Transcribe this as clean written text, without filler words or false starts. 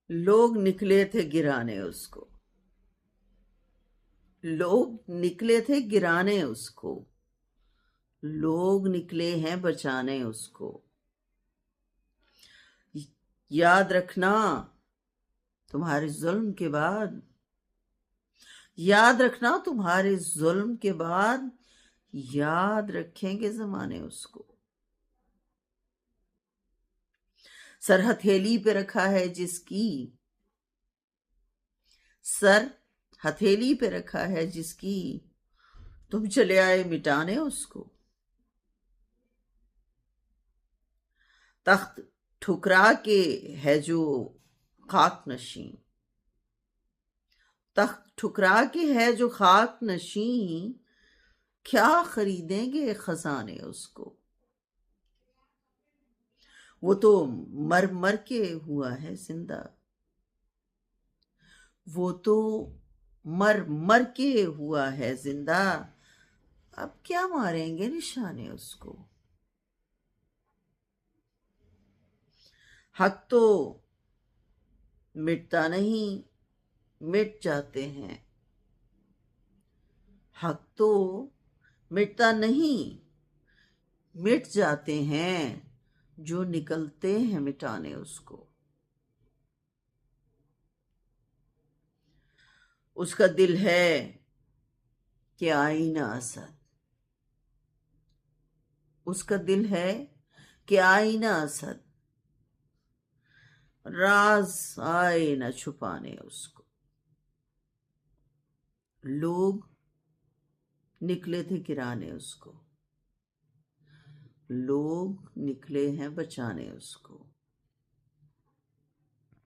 लोग निकले थे गिराने उसको। लोग निकले थे गिराने उसको। लोग निकले हैं बचाने उसको। याद रखना तुम्हारे जुल्म के बाद, याद रखना तुम्हारे जुल्म के बाद, याद रखेंगे जमाने उसको। सर हथेली पे रखा है जिसकी, सर हथेली पे रखा है जिसकी, तुम चले आए मिटाने उसको। तख्त ठुकरा के है जो खाक नशीं, तख्त ठुकरा के है जो खाक नशीं, क्या खरीदेंगे खजाने उसको। वो तो मर मर के हुआ है जिंदा, वो तो मर मर के हुआ है जिंदा, अब क्या मारेंगे निशाने उसको। हक तो मिटता नहीं, मिट जाते हैं। हक तो मिटता नहीं, मिट जाते हैं, जो निकलते हैं मिटाने उसको। उसका दिल है कि आईना असद, उसका दिल है कि आईना असद, राज आए न छुपाने उसको। लोग निकले थे गिराने उसको, लोग निकले हैं बचाने उसको।